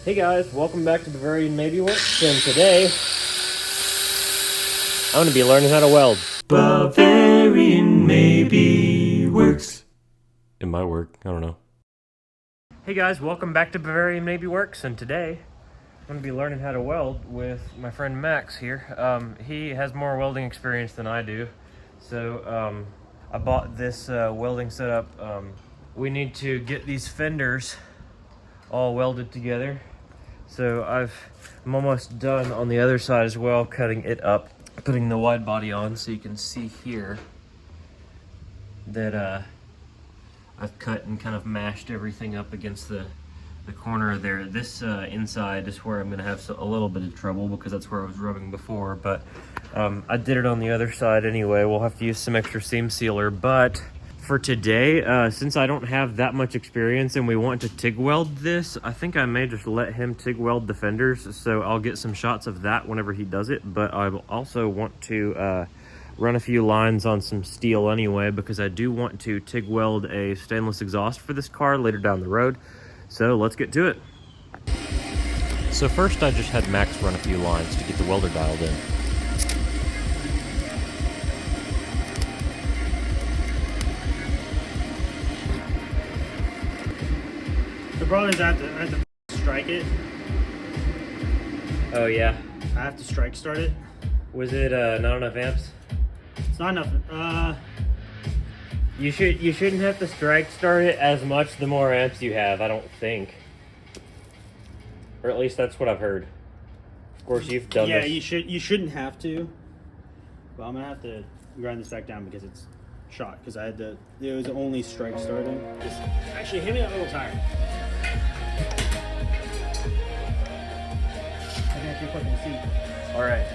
Hey guys, welcome back to Bavarian Maybe Works, and today I'm going to be learning how to weld. Bavarian Maybe Works. It might work, I don't know. Hey guys, welcome back to Bavarian Maybe Works, and today I'm going to be learning how to weld with my friend Max here. He has more welding experience than I do, so I bought this welding setup. We need to get these fenders all welded together. So I'm almost done on the other side as well, cutting it up, putting the wide body on, so you can see here that I've cut and kind of mashed everything up against the corner there. This inside is where I'm going to have a little bit of trouble because that's where I was rubbing before, but I did it on the other side anyway. We'll have to use some extra seam sealer, but for today, since I don't have that much experience and we want to TIG weld this, I think I may just let him TIG weld the fenders, so I'll get some shots of that whenever he does it. But I also want to run a few lines on some steel anyway, because I do want to TIG weld a stainless exhaust for this car later down the road. So let's get to it. So first I just had Max run a few lines to get the welder dialed in. The problem is I have to strike it. Oh yeah. I have to strike start it. Was it not enough amps? It's not enough. You shouldn't have to strike start it as much the more amps you have, I don't think. Or at least that's what I've heard. Of course you've done this. Yeah, you shouldn't have to. But I'm gonna have to grind this back down because it's shot. Because it was only strike starting. Actually, hand me that little tire. I got your fucking seat. All right.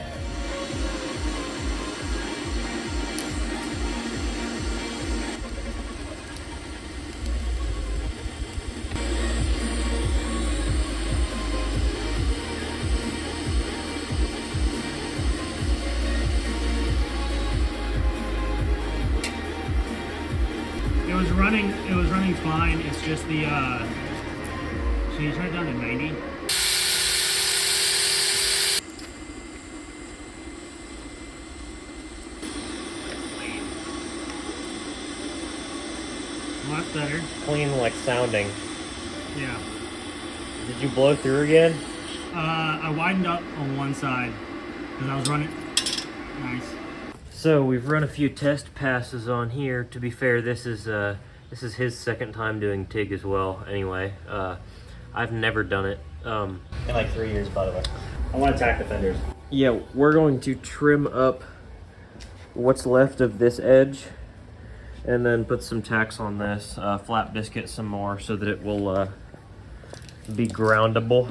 It was running fine. It's just the so you turn it down to 90. Well, that's better. Clean like sounding. Yeah. Did you blow through again? I widened up on one side because I was running. Nice. So we've run a few test passes on here. To be fair, this is his second time doing TIG as well. Anyway, I've never done it. In like 3 years, by the way. I want to tack the fenders. Yeah, we're going to trim up what's left of this edge and then put some tacks on this, flat biscuit some more so that it will be groundable.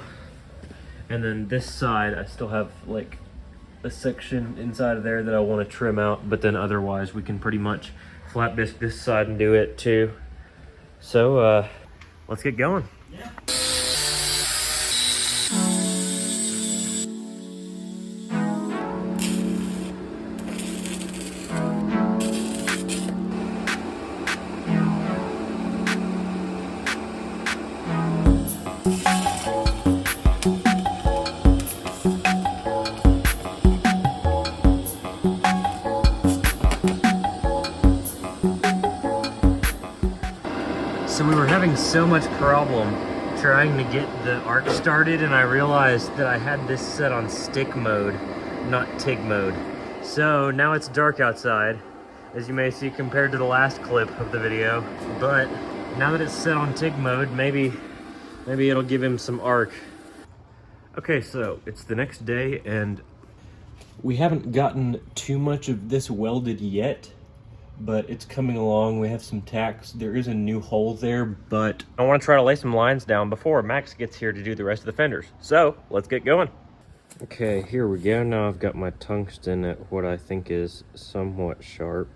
And then this side, I still have like a section inside of there that I want to trim out, but then otherwise we can pretty much flat bisque this side and do it too. So let's get going. Yeah. So we were having so much problem trying to get the arc started, and I realized that I had this set on stick mode, not TIG mode. So now it's dark outside, as you may see compared to the last clip of the video. But now that it's set on TIG mode, maybe it'll give him some arc. Okay, so it's the next day, and we haven't gotten too much of this welded yet, but it's coming along. We have some tacks. There is a new hole there, but I want to try to lay some lines down before Max gets here to do the rest of the fenders. So let's get going. Okay, here we go. Now I've got my tungsten at what I think is somewhat sharp.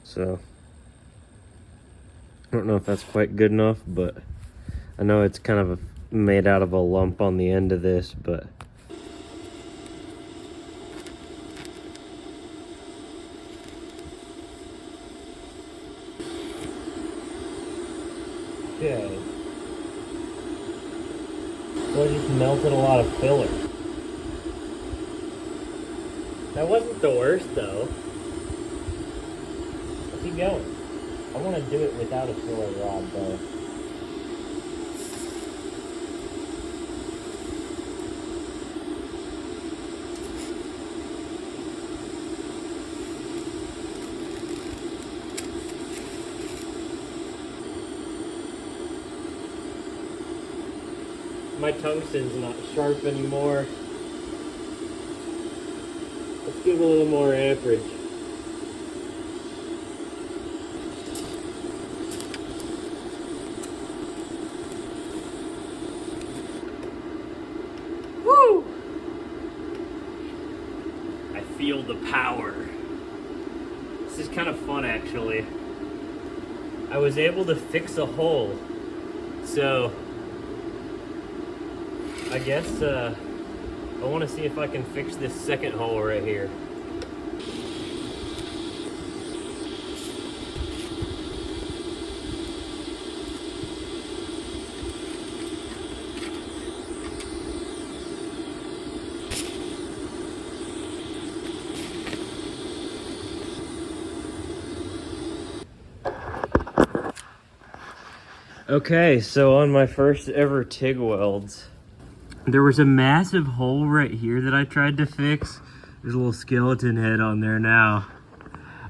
So I don't know if that's quite good enough, but I know it's kind of made out of a lump on the end of this, but Okay. So I just melted a lot of filler. That wasn't the worst though. Let's keep going. I want to do it without a filler rod though. My tungsten's not sharp anymore. Let's give a little more amperage. Woo! I feel the power. This is kind of fun actually. I was able to fix a hole. So I guess I want to see if I can fix this second hole right here. Okay, so on my first ever TIG welds, there was a massive hole right here that I tried to fix. There's a little skeleton head on there now.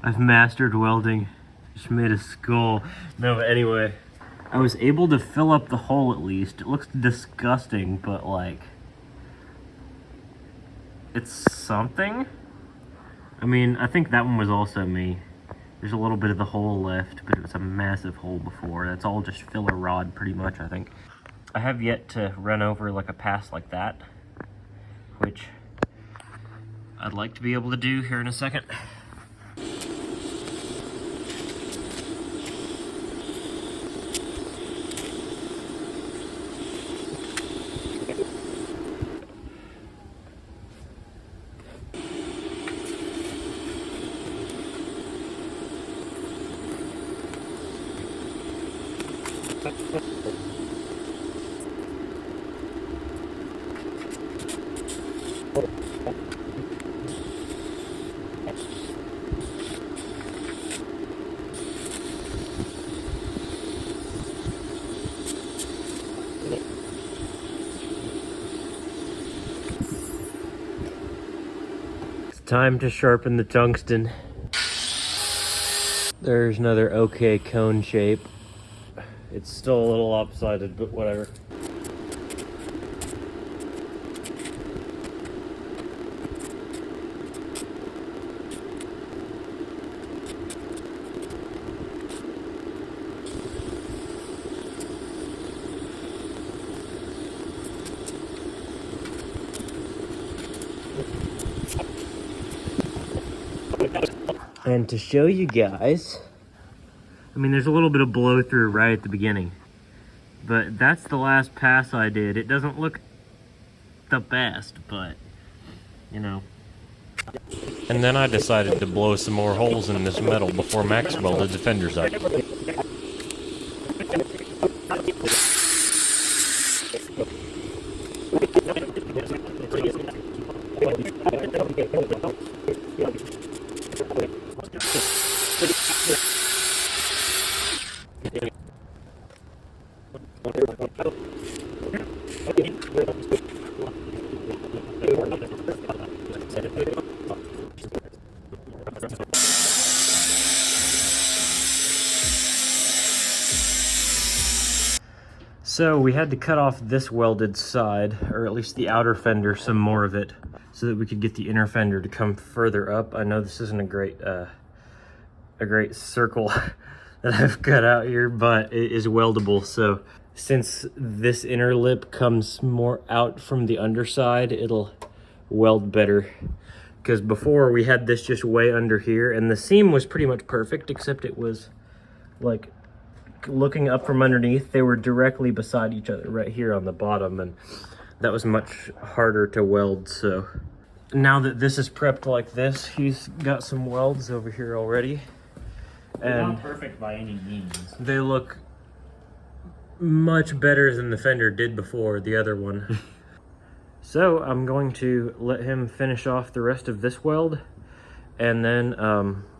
I've mastered welding. Just made a skull. No, but anyway, I was able to fill up the hole at least. It looks disgusting, but like, it's something. I mean, I think that one was also me. There's a little bit of the hole left, but it was a massive hole before. That's all just filler rod pretty much, I think. I have yet to run over like a pass like that, which I'd like to be able to do here in a second. It's time to sharpen the tungsten. There's another okay cone shape. It's still a little lopsided, but whatever. And to show you guys, I mean, there's a little bit of blow through right at the beginning, but that's the last pass I did. It doesn't look the best, but you know. And then I decided to blow some more holes in this metal before Max welded the fenders up. So we had to cut off this welded side, or at least the outer fender, some more of it, so that we could get the inner fender to come further up. I know this isn't a great circle that I've cut out here, but it is weldable. So since this inner lip comes more out from the underside, it'll weld better. Because before we had this just way under here, and the seam was pretty much perfect, except it was like looking up from underneath, they were directly beside each other right here on the bottom, and that was much harder to weld. So now that this is prepped like this, he's got some welds over here already, and not perfect by any means. they look much better than the Fender did before, the other one. So I'm going to let him finish off the rest of this weld, and then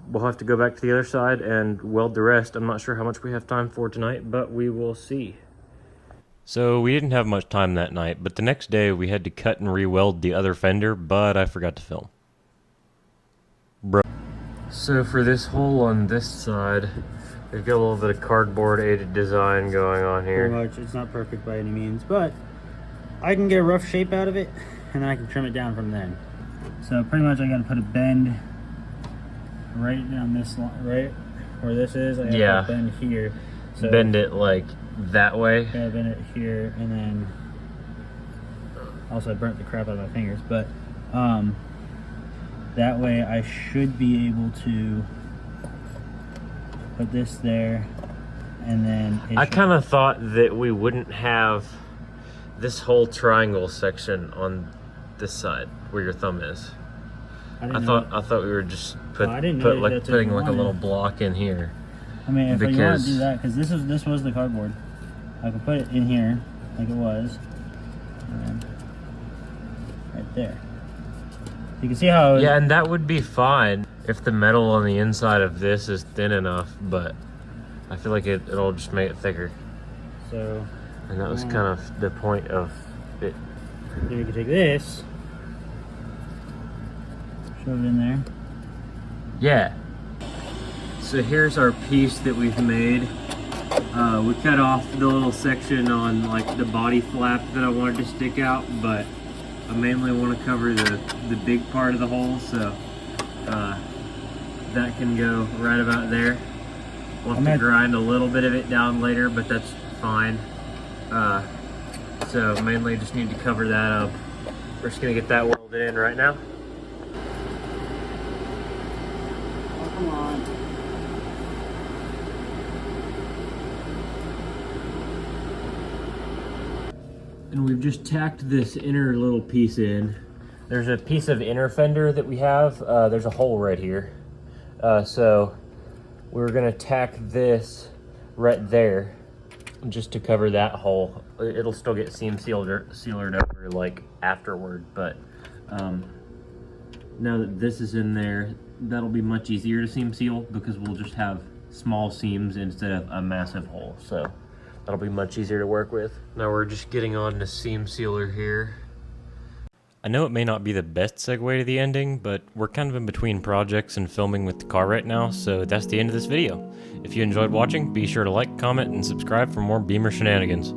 we'll have to go back to the other side and weld the rest. I'm not sure how much we have time for tonight, but we will see. So we didn't have much time that night, but the next day we had to cut and re-weld the other fender, but I forgot to film. Bro. So for this hole on this side, we've got a little bit of cardboard aided design going on here. Pretty much, it's not perfect by any means, but I can get a rough shape out of it, and then I can trim it down from then. So pretty much I gotta put a bend right down this line, right where this is. I gotta put a bend here. So bend it like that way. Yeah, bend it here, and then also I burnt the crap out of my fingers, but that way I should be able to put this there, and then I kind of thought that we wouldn't have this whole triangle section on this side where your thumb is. I thought we were just putting like a little block in here. I mean, if you want to do that, because this was the cardboard, I could put it in here like it was, and then right there. You can see how. Yeah, and that would be fine if the metal on the inside of this is thin enough, but I feel like it'll just make it thicker. So. And that was kind of the point of it. Then we can take this, shove it in there. Yeah. So here's our piece that we've made. We cut off the little section on like the body flap that I wanted to stick out, but I mainly want to cover the big part of the hole, so that can go right about there. We'll have to grind a little bit of it down later, but that's fine. So mainly just need to cover that up. We're just gonna get that welded in right now. Oh, come on. And we've just tacked this inner little piece in. There's a piece of inner fender that we have. There's a hole right here. So we're gonna tack this right there just to cover that hole. It'll still get seam sealed over like afterward, but now that this is in there, that'll be much easier to seam seal because we'll just have small seams instead of a massive hole. So that'll be much easier to work with. Now we're just getting on the seam sealer here. I know it may not be the best segue to the ending, but we're kind of in between projects and filming with the car right now, so that's the end of this video. If you enjoyed watching, be sure to like, comment, and subscribe for more Beamer shenanigans.